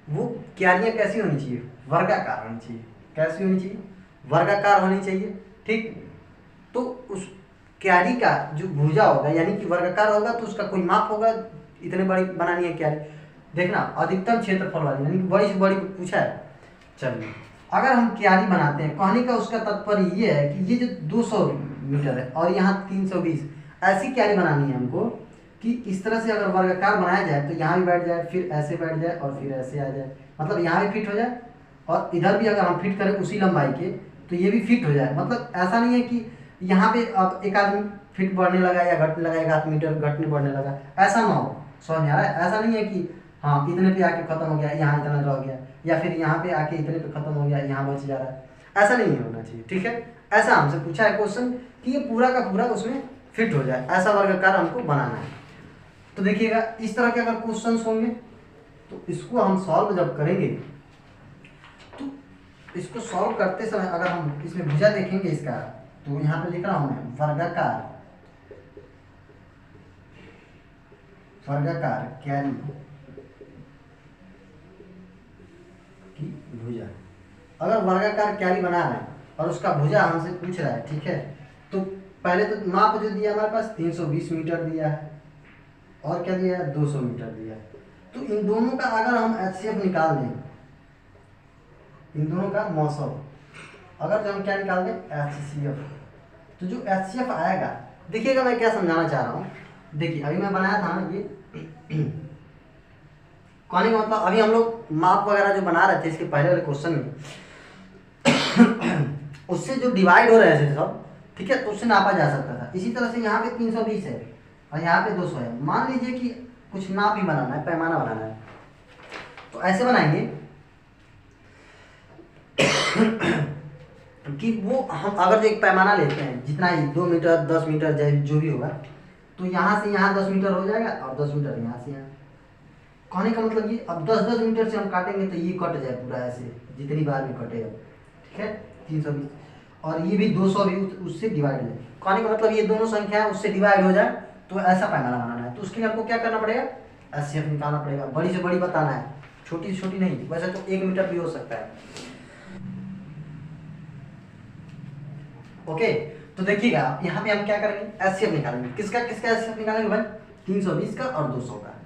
वो क्यारियां कैसी होनी चाहिए? वर्गाकार होनी चाहिए। कैसी होनी चाहिए? वर्गाकार होनी चाहिए, ठीक। तो उस क्यारी का जो भुजा होगा यानी कि वर्गाकार होगा तो उसका कोई माप होगा, इतने बड़ी बनानी है क्यारी। देखना अधिकतम क्षेत्रफल वाली यानी कि बड़ी से बड़ी पूछा है। चलिए अगर हम क्यारी बनाते हैं, कहने का उसका तात्पर्य ये है कि ये जो 200 मीटर है और यहाँ 320, ऐसी क्यारी बनानी है हमको कि इस तरह से अगर वर्गाकार बनाया जाए तो यहाँ भी बैठ जाए, फिर ऐसे बैठ जाए और फिर ऐसे आ जाए, मतलब यहाँ भी फिट हो जाए और इधर भी अगर हम फिट करें उसी लंबाई के तो ये भी फिट हो जाए। मतलब ऐसा नहीं है कि यहाँ पे अब एक आदमी फिट बढ़ने लगा या घटने लगा, 1 मीटर घटने बढ़ने लगा, ऐसा ना हो। समझ में आ रहा है? ऐसा नहीं है कि हाँ इतने पे आके खत्म हो गया, यहाँ इतना रह गया, या फिर यहाँ पे आके इतने पे खत्म हो गया, यहाँ बच जा रहा है, ऐसा नहीं होना चाहिए, ठीक है। ऐसा हमसे पूछा है क्वेश्चन कि ये पूरा का पूरा उसमें फिट हो जाए, ऐसा वर्गाकार हमको बनाना है। तो देखिएगा इस तरह के अगर क्वेश्चन होंगे तो इसको हम सॉल्व जब करेंगे तो इसको सॉल्व करते समय अगर हम इसमें भुजा देखेंगे इसका, तो यहाँ पे लिख रहा हूं मैं वर्गाकार, वर्गाकार क्यारी की भुजा। अगर वर्गाकार क्यारी बना रहे हैं और उसका भुजा हमसे पूछ रहा है, ठीक है, तो पहले तो माप जो दिया हमारे पास 320 मीटर दिया है और क्या दिया है 200 मीटर दिया है। तो इन दोनों का अगर हम HCF निकाल दें, इन दोनों का मौसम अगर जो हम क्या निकाल दें HCF, तो जो HCF आएगा, देखिएगा मैं क्या समझाना चाह रहा हूँ। देखिए अभी मैं बनाया था ना ये कहने का मतलब अभी हम लोग माप वगैरह जो बना रहे थे इसके पहले वाले क्वेश्चन में उससे जो डिवाइड हो रहे थे सब, ठीक है, तो उससे नापा जा सकता था। इसी तरह से यहाँ पे 320 है और यहाँ पे 200 है। मान लीजिए कि कुछ नाप ही बनाना है, पैमाना बनाना है, तो ऐसे बनाएंगे कि वो हम अगर जो एक पैमाना लेते हैं जितना ही 2 मीटर 10 मीटर जो भी होगा, तो यहाँ से यहाँ 10 मीटर हो जाएगा और 10 मीटर यहाँ से यहाँ। कहने का मतलब ये अब 10-10 मीटर से हम काटेंगे तो ये कट जाए पूरा ऐसे, जितनी बार भी कटेगा, ठीक है, 320, और ये भी 200 भी उससे डिवाइड हो जाए। कहने का मतलब ये दोनों संख्या उससे डिवाइड हो जाए, तो ऐसा पैमाना बनाना है। तो उसके लिए हमको क्या करना पड़ेगा? HCF निकालना पड़ेगा। बड़ी से बड़ी बताना है, छोटी से छोटी नहीं। वैसे तो 1 मीटर भी हो सकता है। ओके, तो देखिएगा यहाँ पे हम क्या करेंगे HCF निकालेंगे। किसका किसका HCF निकालेंगे भाई? 320 का और 200 का।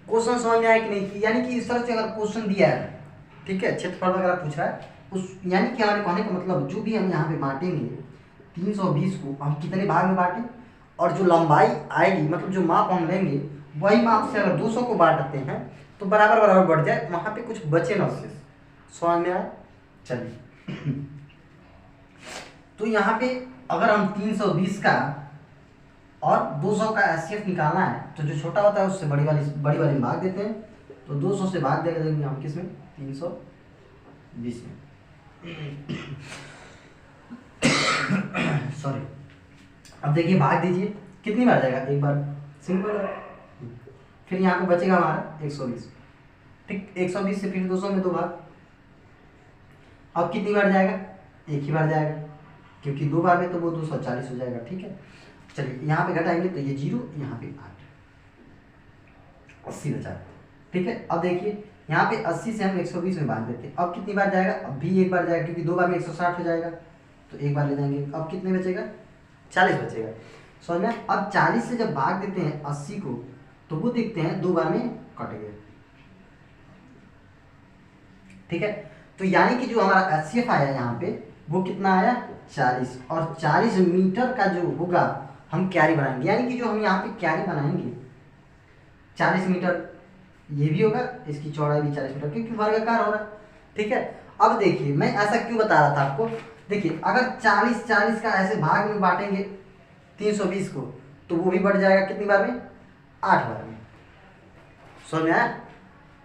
क्वेश्चन समझ में आया कि नहीं? कि यानी कि इस तरह से अगर क्वेश्चन दिया है, ठीक है, क्षेत्रफल वगैरह पूछ रहा है, उस यानी कि हमारे कहने का मतलब जो भी हम यहाँ पे बांटेंगे 320 को हम कितने भाग में बांटें, और जो लंबाई आएगी मतलब जो माप हम लेंगे वही माप से अगर 200 को बांटते हैं तो बराबर बराबर बढ़ जाए, वहाँ पे कुछ बचे ना उससे। समझ में आया? चलिए तो यहाँ पे अगर हम 320 का और 200 का HCF निकालना है तो जो छोटा होता है उससे बड़ी वाली भाग देते हैं। तो 200 से भाग दे देंगे हम किस में? 320 में। सॉरी, अब देखिए भाग दीजिए, कितनी बार जाएगा? एक बार, सिंपल है। फिर यहाँ पे बचेगा हमारा 120, ठीक, 120 से फिर 200 में 2 भाग। अब कितनी बार जाएगा? एक ही बार जाएगा, क्योंकि 2 बार में तो वो 240 हो जाएगा, ठीक है। चलिए यहाँ पे घटाएंगे तो ये 0, यहाँ पे 8, 80 बचा, ठीक है। अब देखिए यहाँ पे 80 से हम 120 में बांध देते हैं। अब कितनी बार जाएगा? अब भी एक बार जाएगा, क्योंकि 2 बार में 160 हो जाएगा, तो एक बार ले जाएंगे। अब कितने बचेगा? 40 बचेगा। समझ में? अब 40 से जब भाग देते हैं 80 को तो वो देखते हैं 2 बार में कट गए, ठीक है। तो यानी कि जो हमारा HCF आया यहाँ पे वो कितना आया? 40, और 40 मीटर का जो होगा हम क्यारी बनाएंगे, यानी कि जो हम यहाँ पे क्यारी बनाएंगे 40 मीटर ये भी होगा, इसकी चौड़ाई भी 40 मीटर, क्योंकि वर्गाकार हो रहा है, ठीक है। अब देखिए मैं ऐसा क्यों बता रहा था आपको, देखिए अगर 40-40 का ऐसे भाग में बांटेंगे 320 को तो वो भी बढ़ जाएगा कितनी बार में, 8 बार में। समझ में आया?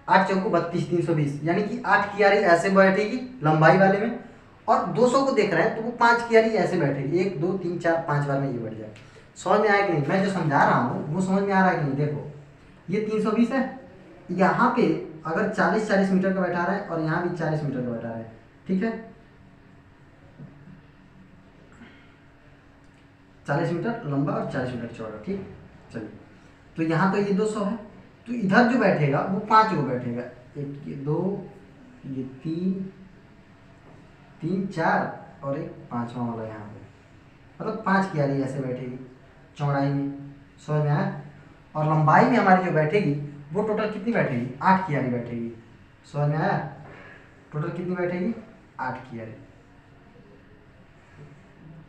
8 चौको 32, 320, यानी कि 8 क्यारी ऐसे बैठेगी लंबाई वाले में, और 200 को देख रहे हैं तो वो 5 क्यारी ऐसे बैठेगी, 1 2 3 4 5 बार में ये बढ़ जाए। समझ में आया कि नहीं? मैं जो समझा रहा हूँ वो समझ में आ रहा है कि नहीं? देखो ये 320 है, यहाँ पे अगर 40-40 मीटर का बैठा रहा है और यहाँ भी 40 मीटर का बैठा रहा है, ठीक है, 40 मीटर लंबा और 40 मीटर चौड़ा, ठीक। चलिए, तो यहाँ तो ये 200 है, तो इधर जो बैठेगा वो 5 को बैठेगा, 1 ये 2 ये 3 4 और एक 5वां वाला यहाँ पे, मतलब 5 क्यारी ऐसे बैठेगी चौड़ाई में। समझ में आया? और लंबाई में हमारी जो बैठेगी वो टोटल कितनी बैठेगी, 8 क्यारी बैठेगी। समझ में आया? टोटल कितनी बैठेगी, 8 क्यारी।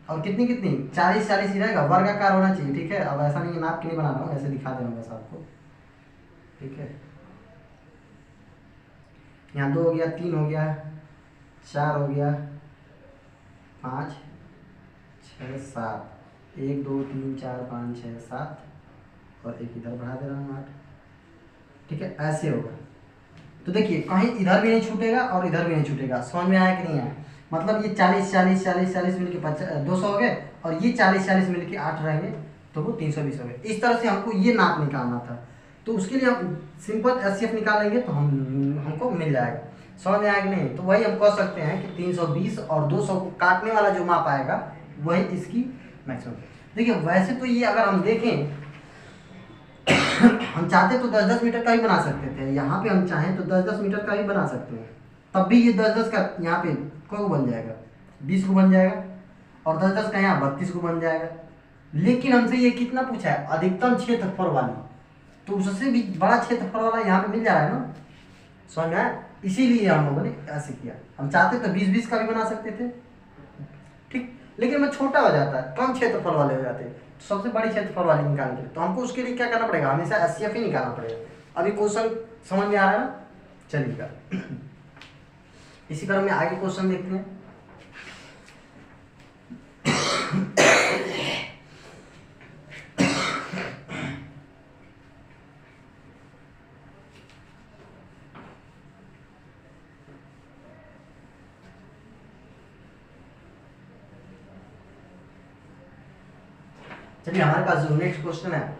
और कितनी कितनी, 40-40 ही रहेगा, वर्गाकार होना चाहिए, ठीक है। अब ऐसा नहीं, नाप के नहीं बना रहा हूँ, ऐसे दिखा दे रहा हूँ बस आपको, ठीक है। यहाँ 2 हो गया, 3 हो गया, 4 हो गया, 5 6 7, 1 2 3 4 5 6 7 और एक इधर बढ़ा दे रहा हूँ 8, ठीक है। ऐसे होगा, तो देखिए कहीं इधर भी नहीं छूटेगा और इधर भी नहीं छूटेगा। समझ में आया कि नहीं आया? मतलब ये 40-40 मिल के 200 हो गए, और ये 40-40 मिल के 8 रहेंगे, तो वो 320 हो गए। इस तरह से हमको ये नाप निकालना था, तो उसके लिए हम सिंपल एचसीएफ निकालेंगे तो हमको मिल जाएगा। समझ में आया कि नहीं? तो वही हम कह सकते हैं कि 320 और 200 को काटने वाला जो माप आएगा वही इसकी मैक्सिमम। देखिए वैसे तो ये अगर हम देखें हम चाहते तो 10-10 मीटर का ही बना सकते थे, यहाँ पे हम चाहें तो 10-10 मीटर का ही बना सकते हैं, तब भी ये 10-10 का यहाँ पे को बन जाएगा, 20 को बन जाएगा, और 10-10 का यहाँ 32 को बन जाएगा। लेकिन हमसे ये कितना पूछा है, अधिकतम क्षेत्रफल वाली, तो उससे भी बड़ा क्षेत्रफल वाला यहाँ पे मिल जा रहा है ना। समझ में आया? इसीलिए हम लोगों ने ऐसे किया। हम चाहते तो 20-20 का भी बना सकते थे, ठीक, लेकिन मैं छोटा हो जाता है, कम क्षेत्रफल वाले हो जाते हैं, तो सबसे बड़ी क्षेत्रफल वाली निकालने के लिए तो हमको उसके लिए क्या करना पड़ेगा, हमेशा एचसीएफ ही निकालना पड़ेगा। अभी क्वेश्चन समझ में आ रहा है ना? चलिएगा इसी क्रम में आगे क्वेश्चन देखते हैं। चलिए हमारे पास जो नेक्स्ट क्वेश्चन है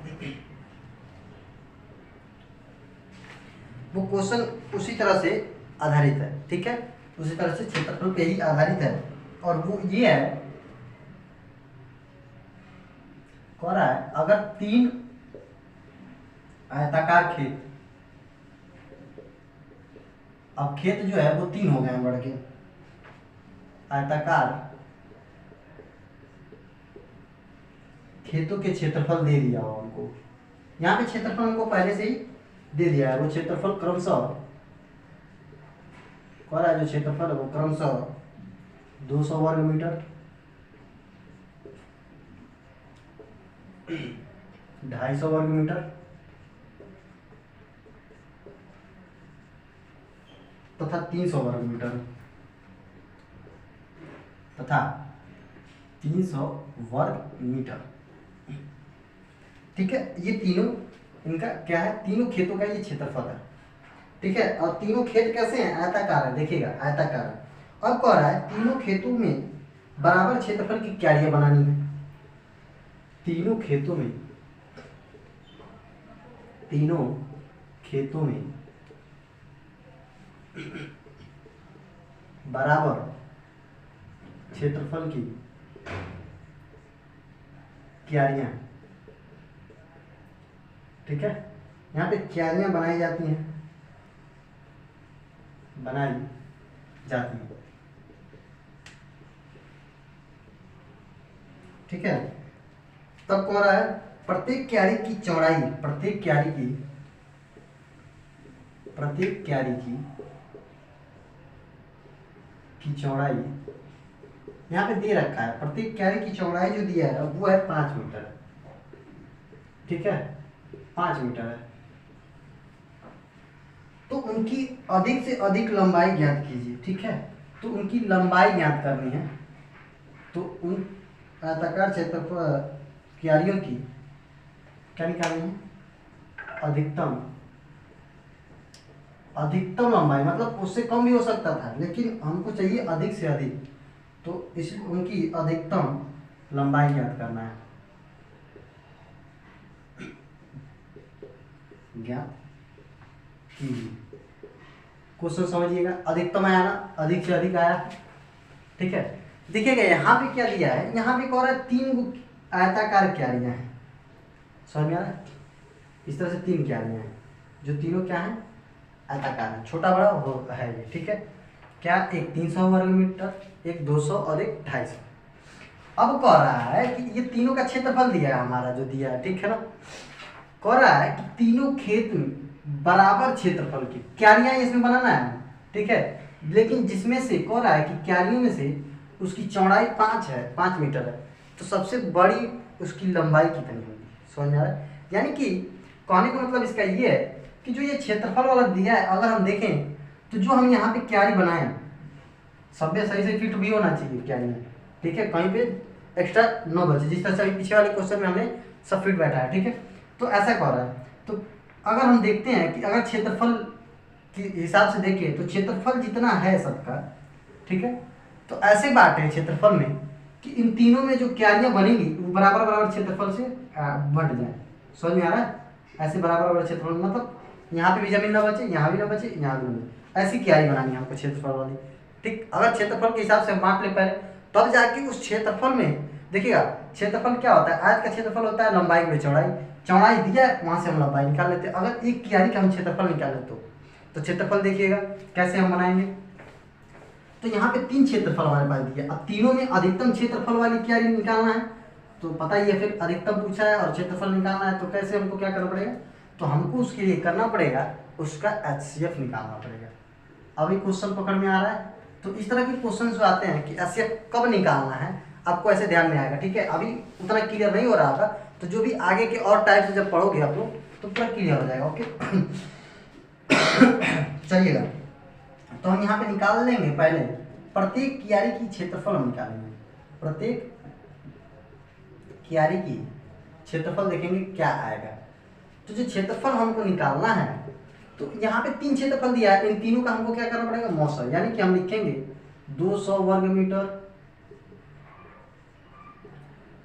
वो क्वेश्चन उसी तरह से आधारित है, ठीक है, उसी तरह से क्षेत्रफल पे ही आधारित है, और वो ये है, कह रहा है अगर 3 आयताकार खेत, अब खेत जो है वो 3 हो गए हैं बढ़ के, आयताकार खेतों के क्षेत्रफल दे दिया हो हमको, यहाँ पे क्षेत्रफल हमको पहले से ही दे दिया है, वो क्षेत्रफल क्रमशः कह रहा है, जो क्षेत्रफल है वो क्रमशः 200 वर्ग मीटर, 250 वर्ग मीटर तथा 300 वर्ग मीटर तथा 300 वर्ग मीटर, ठीक है। ये तीनों इनका क्या है, तीनों खेतों का ये क्षेत्रफल है, ठीक है। और तीनों खेत कैसे हैं, आयताकार है, देखिएगा आयताकार है। अब कह रहा है तीनों खेतों में बराबर क्षेत्रफल की क्यारियां बनानी है, तीनों खेतों में बराबर क्षेत्रफल की क्यारियां, ठीक है। यहाँ पे क्यारियां बनाई जाती हैं, ठीक है। तब कह रहा है प्रत्येक क्यारी की चौड़ाई, प्रत्येक क्यारी की चौड़ाई यहाँ पे दे रखा है, प्रत्येक क्यारी की चौड़ाई जो दिया है वो है 5 मीटर, ठीक है, 5 मीटर है। तो उनकी अधिक से अधिक लंबाई ज्ञात कीजिए, ठीक है। तो उनकी लंबाई ज्ञात करनी है, तो उन आयताकार क्षेत्रफल क्यारियों की क्या निकालनी है? अधिकतम लंबाई, मतलब उससे कम भी हो सकता था लेकिन हमको चाहिए अधिक से अधिक, तो इस उनकी अधिकतम लंबाई ज्ञात करना है। ज्ञात कीजिए। क्वेश्चन समझिएगा, अधिकतम आया ना, अधिक से अधिक आया, ठीक है। देखिएगा यहाँ पे क्या दिया है, यहाँ पे कह रहा है 3 आयताकार क्यारियां हैं, समझ में आ रहा है? इस तरह से 3 क्यारियां हैं जो तीनों क्या है, आयताकार है, छोटा बड़ा वो है ये, ठीक है। क्या, एक 300 वर्ग मीटर, एक 200 और एक 250। अब कह रहा है कि ये तीनों का क्षेत्रफल दिया है हमारा, जो दिया है, ठीक है ना। कह रहा है कि तीनों खेत में बराबर क्षेत्रफल की क्यारियां इसमें बनाना है, ठीक है। लेकिन जिसमें से कह रहा है कि क्यारियों में से उसकी चौड़ाई 5 मीटर है, तो सबसे बड़ी उसकी लंबाई कितनी होगी, समझ में आ रहा है? यानी कि कहने का मतलब इसका ये है कि जो ये क्षेत्रफल वाला दिया है, अगर हम देखें तो जो हम यहाँ पे क्यारी बनाए सब में सही से फिट भी होना चाहिए क्यारी में, ठीक है, कहीं पे एक्स्ट्रा न बचे, जिस तरह से अभी पीछे वाले क्वेश्चन में हमने सब फिट बैठा है, ठीक है। तो ऐसा कह रहा है, तो अगर हम देखते हैं कि अगर क्षेत्रफल के हिसाब से देखें तो क्षेत्रफल जितना है सबका, ठीक है, तो ऐसे बांटे हैं क्षेत्रफल में कि इन तीनों में जो क्यारियां बनेंगी वो बराबर बराबर क्षेत्रफल से बंट जाए, समझ में आ रहा है? ऐसे बराबर बराबर क्षेत्रफल, मतलब यहाँ पे भी जमीन ना बचे, यहाँ भी ना बचे, यहाँ भी ना बचे, ऐसी क्यारी बनानी है हमको क्षेत्रफल वाली, ठीक। अगर क्षेत्रफल के हिसाब से हम बांट ले पहले, तब जाके उस क्षेत्रफल में देखिएगा, क्षेत्रफल क्या होता है, आयत का क्षेत्रफल होता है लंबाई गुणे चौड़ाई, चौड़ाई दिया है वहां से हम लंबाई निकाल लेते हैं। अगर एक क्यारी का हम क्षेत्रफल निकालें तो क्षेत्रफल देखिएगा कैसे हम बनाएंगे। तो यहाँ पे 3 क्षेत्रफल हमारे पास दिया, अब तीनों में अधिकतम क्षेत्रफल वाली क्यारी निकालना है, तो पता ही है, फिर अधिकतम पूछा है और क्षेत्रफल निकालना है, तो कैसे हमको क्या करना पड़ेगा, तो हमको उसके लिए करना पड़ेगा उसका HCF निकालना पड़ेगा। अभी क्वेश्चन पकड़ में आ रहा है? तो इस तरह के क्वेश्चन जो आते हैं कि HCF कब निकालना है, आपको ऐसे ध्यान में आएगा, ठीक है। अभी उतना क्लियर नहीं हो रहा होगा, तो जो भी आगे के और टाइप से जब पढ़ोगे आप लोग तो पूरा क्लियर हो जाएगा, ओके। चलिएगा, तो हम यहाँ पे निकाल लेंगे पहले प्रत्येक क्यारी की क्षेत्रफल हम निकालेंगे, प्रत्येक क्यारी की क्षेत्रफल देखेंगे क्या आएगा। तो जो क्षेत्रफल हमको निकालना है, तो यहाँ पे 3 क्षेत्रफल दिया है, इन तीनों का हमको क्या करना पड़ेगा, मौसा, यानी कि हम लिखेंगे 200 वर्ग मीटर,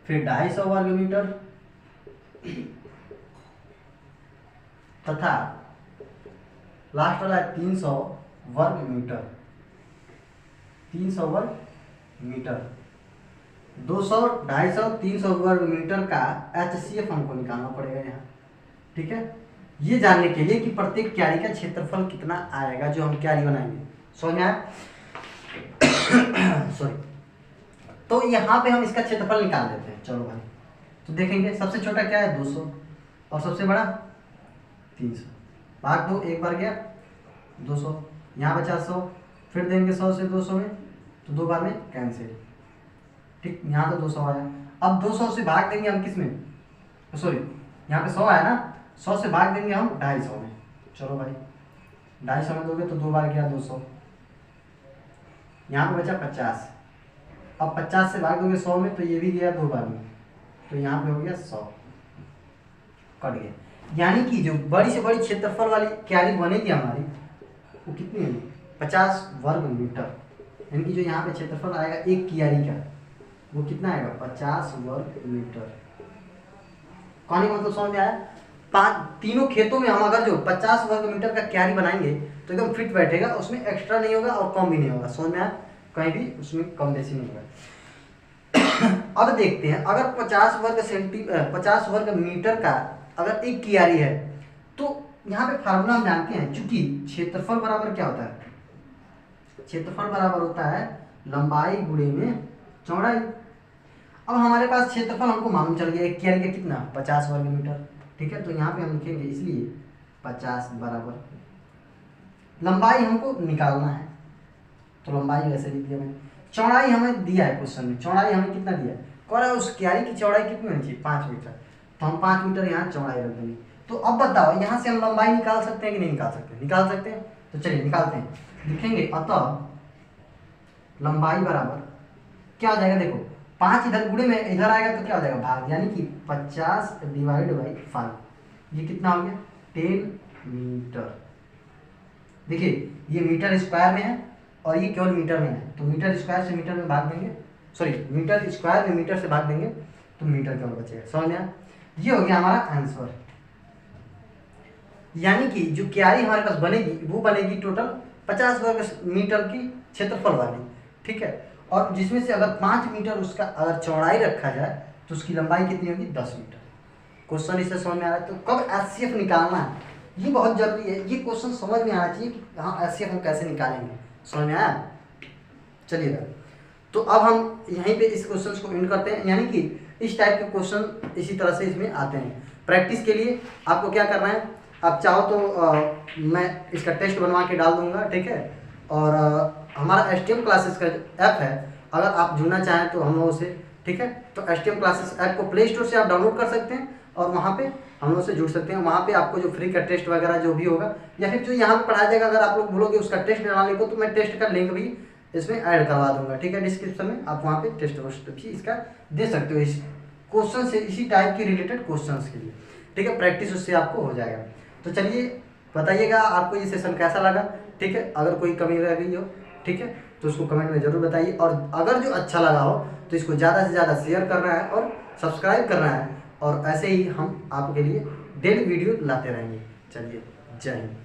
फिर 250 वर्ग मीटर, तथा लास्ट वाला है 300 वर्ग मीटर, 300 वर्ग मीटर, 200, 250, 300 वर्ग मीटर का HCF हमको निकालना पड़ेगा यहाँ, ठीक है। ये जानने के लिए कि प्रत्येक क्यारी का क्षेत्रफल कितना आएगा जो हम क्यारी बनाएंगे, समझ में आया? सॉरी। तो यहाँ पे हम इसका क्षेत्रफल निकाल देते हैं, चलो भाई। तो देखेंगे सबसे छोटा क्या है 200 और सबसे बड़ा 300, भाग 2, एक बार गया 200, यहाँ बचा 100, फिर देंगे 100 से 200 में, तो 2 बार में कैंसिल, ठीक। यहाँ तो 200 आया, अब 200 से भाग देंगे हम किस में, सॉरी यहाँ पे 100 आया ना, 100 से भाग देंगे हम 250 में, चलो भाई 250 में दोगे तो 2 बार गया 200, यहाँ पे बचा 50, अब 50 से भाग दोगे 100 में तो ये भी गया 2 बार में, तो यहाँ पे हो गया 100, कट गया। यानी कि जो बड़ी से बड़ी क्षेत्रफल वाली क्यारी बनेगी हमारी वो कितनी है, 50 वर्ग मीटर, यानी कि जो यहाँ पे क्षेत्रफल आएगा एक क्यारी का वो कितना आएगा, 50 वर्ग मीटर। कहने का मतलब समझ में आया? तीनों खेतों में हम अगर जो 50 वर्ग मीटर का क्यारी बनाएंगे तो एकदम फिट बैठेगा, उसमें एक्स्ट्रा नहीं होगा और कम भी नहीं होगा, समझ में आया? कहीं भी उसमें कम बेसी नहीं होगा। अब देखते हैं, अगर 50 वर्ग मीटर का अगर एक क्यारी है, तो यहाँ पे फार्मूला हम जानते हैं, चूंकि क्षेत्रफल बराबर क्या होता है, क्षेत्रफल बराबर होता है लंबाई गुणे में चौड़ाई। अब हमारे पास क्षेत्रफल हमको मालूम चल गया एक क्यारी का कितना, 50 वर्ग मीटर, ठीक है। तो यहाँ पे हम लिखेंगे इसलिए 50 बराबर लंबाई हमको निकालना है, तो लंबाई वैसे लिख दिया मैंने। चौड़ाई हमें दिया है क्वेश्चन में, चौड़ाई हमें कितना दिया है, कह रहा है उस क्यारी की चौड़ाई कितनी होनी चाहिए, 5 मीटर, तो हम 5 मीटर यहाँ चौड़ाई रख देंगे। तो अब बताओ यहाँ से हम लंबाई निकाल सकते हैं कि नहीं निकाल सकते, निकाल सकते हैं, तो चलिए निकालते हैं। लिखेंगे अतः लंबाई बराबर क्या हो जाएगा, देखो 5 इधर गुणे में इधर आएगा तो क्या हो जाएगा भाग, यानी कि 50 डिवाइड बाई 5, ये कितना हो गया 10 मीटर। देखिए ये मीटर स्क्वायर में है और ये केवल मीटर में है, तो मीटर स्क्वायर से मीटर में भाग देंगे, सॉरी मीटर स्क्वायर में मीटर से भाग देंगे तो मीटर केवल बचेगा। समझ में आया? ये हो गया हमारा आंसर। यानी कि जो क्यारी हमारे पास बनेगी वो बनेगी टोटल 50 वर्ग मीटर की क्षेत्रफल वाली, ठीक है। और जिसमें से अगर 5 मीटर उसका अगर चौड़ाई रखा जाए तो उसकी लंबाई कितनी होगी 10 मीटर। क्वेश्चन इससे समझ में आ रहा है? तो कब एचसीएफ निकालना है ये बहुत जरूरी है, ये क्वेश्चन समझ में आना चाहिए कि हाँ एचसीएफ हम कैसे निकालेंगे। समझ में आया? चलिएगा, तो अब हम यहीं पे इस क्वेश्चन को एंड करते हैं। यानी कि इस टाइप के क्वेश्चन इसी तरह से इसमें आते हैं। प्रैक्टिस के लिए आपको क्या करना है, आप चाहो तो मैं इसका टेस्ट बनवा के डाल दूंगा, ठीक है। और हमारा एसटीएम क्लासेस का ऐप है, अगर आप जुड़ना चाहें तो हम लोगों से, ठीक है। तो एसटीएम क्लासेस ऐप को प्ले स्टोर से आप डाउनलोड कर सकते हैं और वहाँ पे हम लोग से जुड़ सकते हैं। वहाँ पे आपको जो फ्री का टेस्ट वगैरह जो भी होगा या फिर जो यहाँ पे पढ़ाया जाएगा, अगर आप लोग बोलोगे उसका टेस्ट डालने को तो मैं टेस्ट का लिंक भी इसमें ऐड करवा दूंगा, ठीक है। डिस्क्रिप्शन में आप वहाँ पे टेस्ट वोस्ट भी इसका दे सकते हो, इस क्वेश्चन से इसी टाइप के रिलेटेड क्वेश्चन के लिए, ठीक है। प्रैक्टिस उससे आपको हो जाएगा। तो चलिए बताइएगा आपको ये सेशन कैसा लगा, ठीक है। अगर कोई कमी रह गई हो, ठीक है, तो उसको कमेंट में ज़रूर बताइए। और अगर जो अच्छा लगा हो तो इसको ज़्यादा से ज़्यादा शेयर करना है और सब्सक्राइब करना है, और ऐसे ही हम आपके लिए डेली वीडियो लाते रहेंगे। चलिए, जय हिंद।